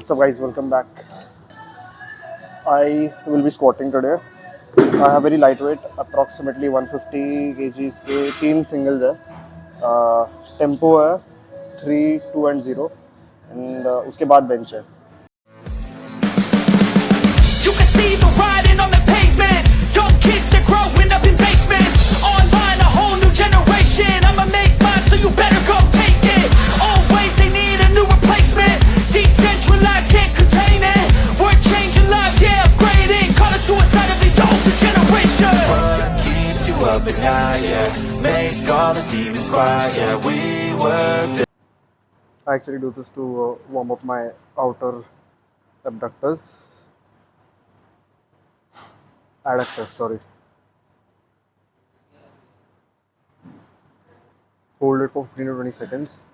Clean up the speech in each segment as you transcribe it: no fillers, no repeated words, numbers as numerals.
What's up guys, welcome back. I will be squatting today. I have very lightweight, approximately 150 kgs के 3 singles है. Tempo है 3, 2 and 0 and उसके बाद bench है. You can see the writing on the pavement. Young kids, they're growing up in basements. Online, a whole new generation. I'ma make mine, so you better go take it. Always, they need a new replacement. Decentralized, can't contain it. We're changing lives, yeah, upgrading. Call it suicide of the older generation. What keeps you up at night, yeah? Make all the demons quiet, yeah. We were built. I actually do this to warm up my outer abductors. Adductors, sorry. Hold it for 15 to 20 seconds.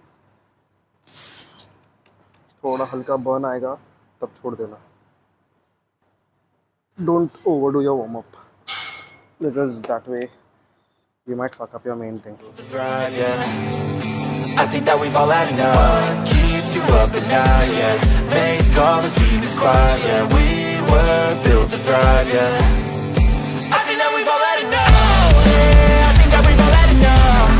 थोड़ा हल्का burn आएगा तब छोड़ देना. Don't overdo your warm up because that way you might fuck up your main thing. Drive, yeah. I think that we've all had enough. What keeps you up at night, yeah? Make all the demons quiet, yeah. We were built to thrive, yeah. I think that we've all had enough. Yeah, I think that we've all had enough.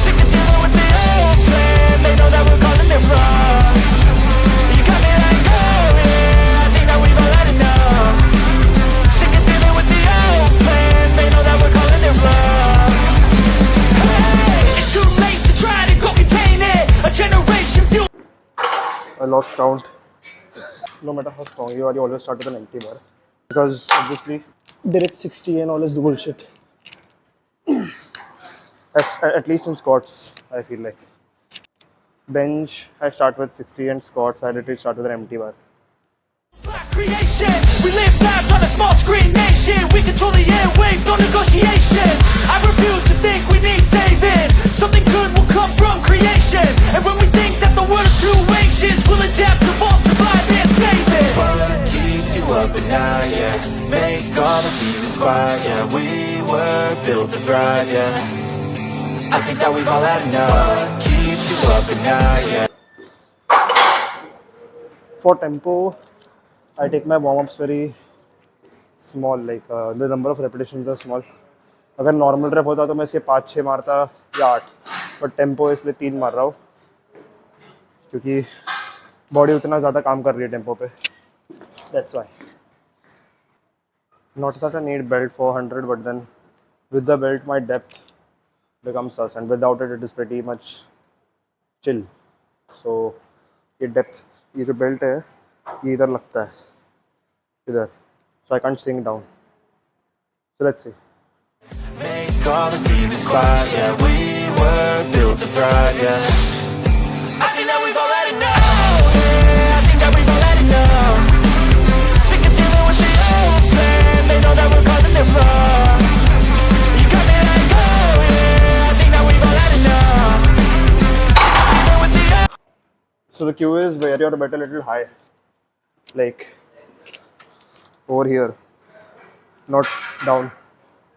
Sick of dealing with the old plan. They know that we're calling it wrong. You got me like, oh yeah. I think that we've all had enough. Sick of dealing with the old plan. They know that we're calling it wrong. It's too late to try to go contain it. A generation fueled. I lost count. No matter how strong you are, you always start with an empty bar because obviously direct 60 and always do bullshit. At least in squats, I feel like. Bench, I start with 60 and squats, I literally start with an empty bar. Black creation. We live lives on a small screen nation. We control the airwaves, no negotiation. I refuse to think we need saving. Something good will come from creation. And when we think that the world is too anxious, we'll adapt, evolve, survive, and save it. What keeps you up at night, yeah? Make all the demons quiet, yeah. We were built to thrive, yeah. I think that we've all had enough. What keeps you up at night, yeah? For tempo, I take my warm-ups very small, like the number of repetitions are small. अगर normal rap होता तो मैं इसके 5-6 मारता या 8, but tempo इसलिए 3 मार रहा हूँ क्योंकि बॉडी उतना ज़्यादा काम कर रही है टेम्पो पे. That's why. Not that I need belt for 100, but then with the belt my depth becomes sus, and without it, it is pretty much chill. So ये depth, ये जो belt है, ये इधर लगता है, इधर. So I can't sink down. So let's see. Make all the demons quiet, yeah. We were built to thrive, yeah. I think that we've all had enough. Yeah, I think that we've all had enough. Sick of dealing with the old plan. They know that we're calling it wrong. You got me like, oh yeah. I think that we've all had enough. Dealing with the old. So the cue is where your bet a little high, like over here, not down,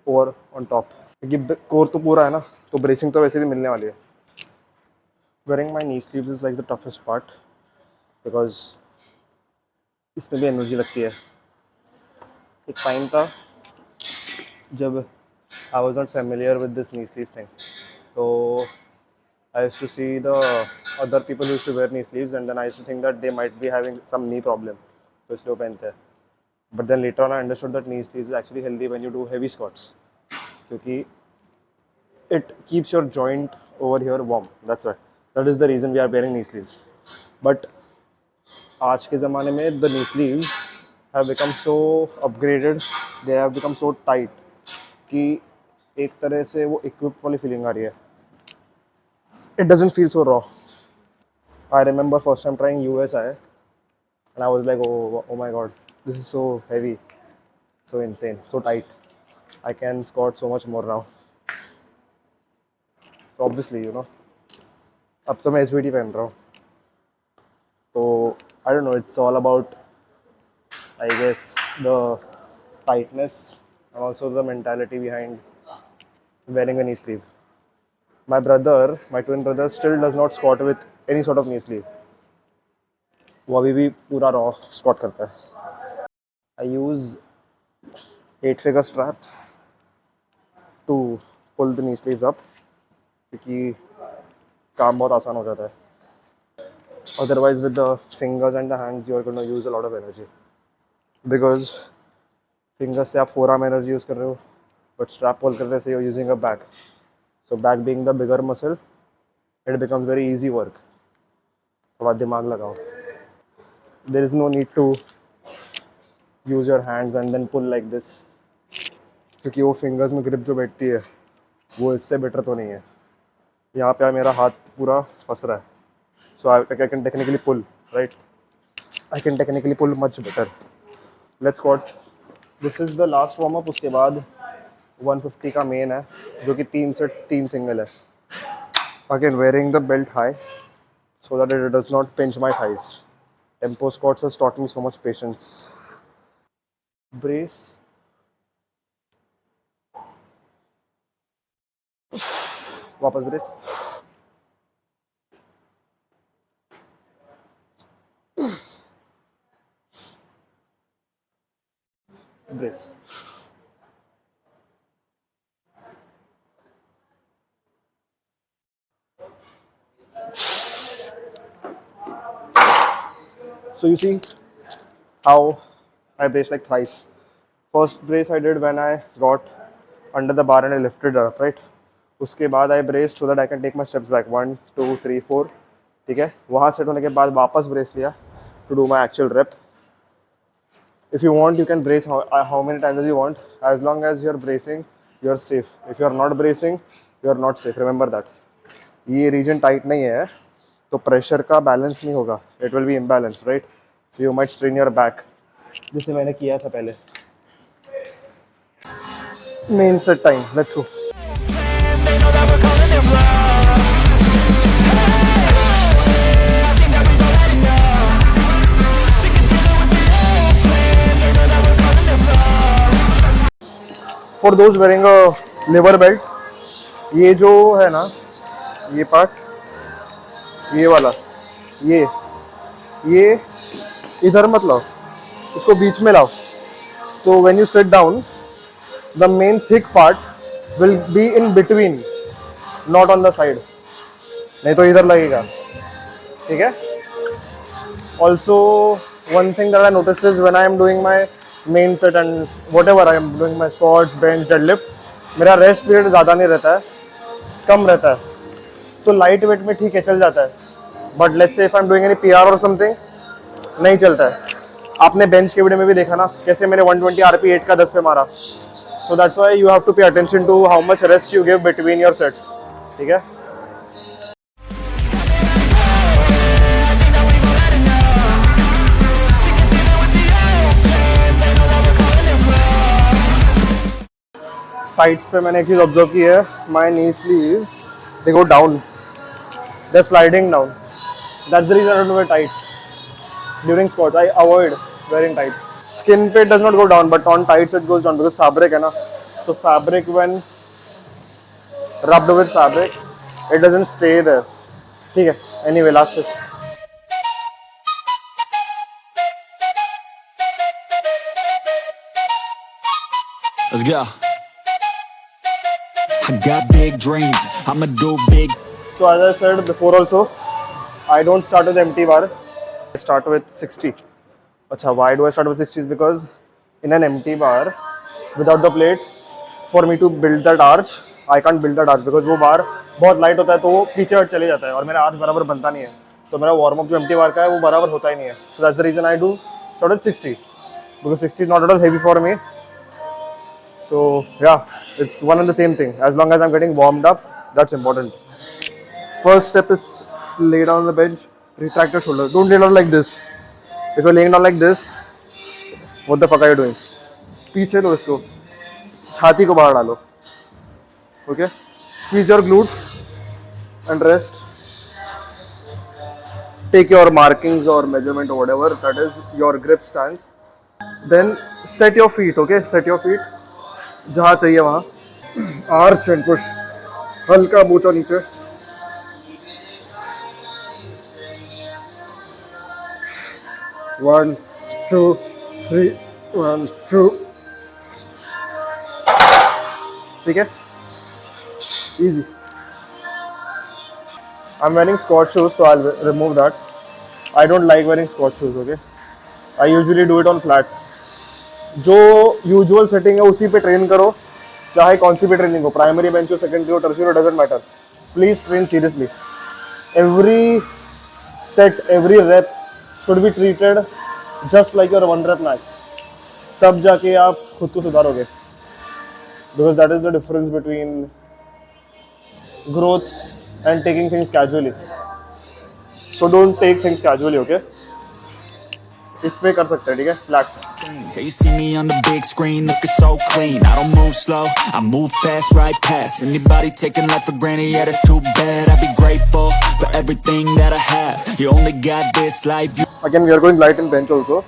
over on top. क्योंकि core तो पूरा है ना, तो bracing तो वैसे भी मिलने वाली है. Wearing my knee sleeves is like the toughest part because इसमें भी एनर्जी लगती है. एक टाइम था जब I was not familiar with this knee sleeves thing, so I used to see the other people who used to wear knee sleeves and then I used to think that they might be having some knee problem, तो इसलिए वो पहनते हैं. But then later on I understood that knee sleeves is actually healthy when you do heavy squats क्योंकि it keeps your joint over here warm. That's why. That is the reason we are wearing knee sleeves. But आज के ज़माने में the knee sleeves have become so upgraded, they have become so tight कि एक तरह से वो equipped वाली feeling आ रही है. It doesn't feel so raw. I remember first time trying USI and I was like, oh my god, this is so heavy, so insane, so tight. I can squat so much more now. So obviously, you know, अब तो मैं SVT पहन रहा हूँ. So I don't know, it's all about, I guess, the tightness and also the mentality behind wearing a knee sleeve. My brother, my twin brother, still does not squat with any sort of knee sleeve. वो अभी भी पूरा raw squat करता है. आई use 8-figure straps to pull the knee sleeves up क्योंकि काम बहुत आसान हो जाता है. Otherwise with the fingers and the hands you are going to use a lot of energy because fingers से आप forearm energy use कर रहे हो but strap pull करने से you're using a back. So back being the bigger muscle, it becomes very easy work. अब आप दिमाग लगाओ. There is no need to use your hands and then pull like this क्योंकि वो fingers में grip जो बैठती है वो इससे better तो नहीं है. यहाँ पे मेरा हाथ पूरा फंस रहा है. So I can technically pull, right? I can technically pull much better. Let's squat. This is the last warm up. उसके बाद 150 का main है जो कि 3 सेट 3 सिंगल है. Again wearing the belt high so that it does not pinch my thighs. Tempo squats has taught me so much patience. Brace. वापस brace. Brace. So you see how I braced like thrice. First brace I did when I got under the bar and I lifted it up, right? उसके बाद I braced so that I can take my steps back. 1, 2, 3, 4. ठीक है. वहाँ set होने के बाद वापस brace लिया to do my actual rep. If you want, you can brace how many times as you want. As long as you're bracing, you're safe. If you're not bracing, you're not safe. Remember that. ये region tight नहीं है तो pressure का balance नहीं होगा. It will be imbalanced, right? So you might strain your back. जैसे मैंने किया था पहले. Main set time. Let's go. They know that we're calling it love. I think that we've all had enough. Sick of dealing with the old plan. They know that we're calling it love. For those wearing a liver belt, ये जो है ना, ये part, ये वाला, ये इधर मत लाओ, इसको बीच में लाओ. So when you sit down, the main thick part will be in between, not on the side. नहीं तो इधर लगेगा. ठीक है. Also, one thing that I noticed is when I am doing my main set and whatever I am doing my squats, bench, deadlift, मेरा rest period ज़्यादा नहीं रहता है, कम रहता है. तो लाइट वेट में ठीक है चल जाता है. But let's say if I am doing any PR और समथिंग नहीं चलता है. आपने बेंच के वीडियो में भी देखा ना कैसे मैंने 120 आरपी 8 का 10 पे मारा. So that's why you have to pay attention to how much rest you give between your sets. ठीक है. टाइट्स पे मैंने एक चीज ऑब्जर्व की है. My knee sleeves they go down, they are sliding down. That's the reason I don't wear tights during squats. I avoid wearing tights. Skin पे does not go down, but on tights it goes down because fabric है ना. So fabric when rubbed with fabric, it doesn't stay there. ठीक है. Anyway, last set. Let's go. I got big dreams, I'ma do big. So as I said before also, I don't start with empty bar. I start with 60. अच्छा, why do I start with 60? Because in an empty bar, without the plate, for me to build that arch, I can't build that arch because वो बार बहुत light होता है तो वो पीछे हट चले जाता है और मेरा आर्च बराबर बनता नहीं है. तो मेरा वार्म अप जो empty bar का है वो बराबर होता ही नहीं है. So that's the reason I do start with 60 because 60 is not at all heavy for me. So yeah, it's one and the same thing. As long as I'm getting warmed up, that's important. First step is lay down on the bench, retract your shoulder. Don't lay down like this. If you're laying down like this, what the fuck are you doing? पीछे लो इसको, छाती को बाहर डालो. Okay? Squeeze your glutes and rest. Take your markings or measurement or whatever, that is your grip stance. Then set your feet, okay? Set your feet. जहाँ चाहिए वहाँ. Arch and push. हल्का बूचो नीचे. 1 2 3 1 2 ठीक है easy I'm wearing Scotch shoes so I'll remove that I don't like wearing Scotch shoes okay I usually do it on flats जो usual setting है उसी पे ट्रेन करो चाहे कौन सी भी ट्रेनिंग हो प्राइमरी बेंच हो सेकेंडरी हो टर्शियरी हो doesn't matter please train seriously every set every rape should be treated just like your 1 rep max तब जाके आप खुद को सुधारोगे because that is the difference between growth and taking things casually so don't take things casually okay इस पे कर सकते हैं ठीक है flats Yeah, you see me on the big screen looking so clean. I don't move slow, I move fast, right past anybody taking life for granted. Yeah, that's too bad. I'd be grateful for everything that I have. You only got this life. again we are going light in bench also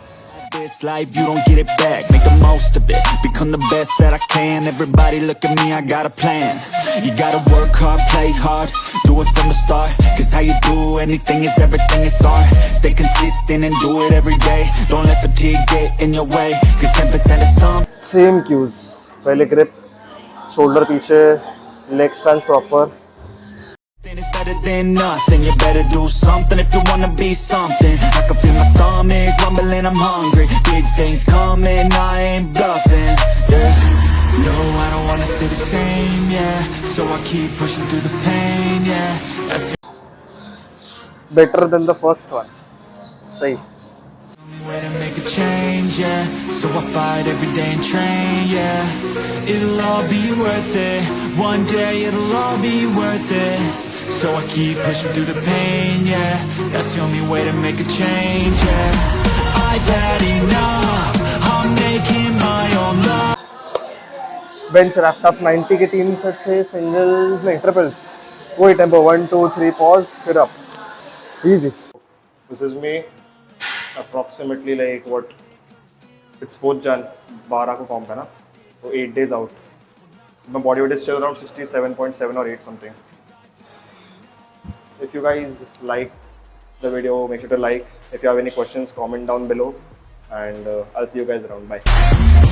This life, you don't get it back. Make the most of it. Become the best that I can. Everybody look at me, I got a plan. You gotta work hard, play hard. Do it from the start. Cause how you do anything is everything is art. Stay consistent and do it every day. Don't let fatigue get in your way. Cause 10% is some. Same cues पहले grip shoulder पीछे leg stance proper Then it's better than nothing. You better do something if you wanna be something. I can feel my stomach rumbling, I'm hungry. Big things coming, I ain't bluffing. Yeah. No, I don't wanna stay the same. Yeah. So I keep pushing through the pain. Yeah. That's the better than the first one सही only way to make a change. Yeah. So I fight every day and train. Yeah. It'll all be worth it. One day it'll all be worth it. So I keep pushing through the pain, yeah. That's the only way to make a change, yeah. I've had enough. I'm making my own luck. Bench wrapped up 90 के 3 set थे singles नहीं triples वही tempo 1 2 3 pause फिर up easy this is me approximately like what it's 4th Jan 12 को form था ना तो 8 days out my body weight is still around 67.7 or 8 something if you guys like the video make sure to like if you have any questions comment down below and I'll see you guys around bye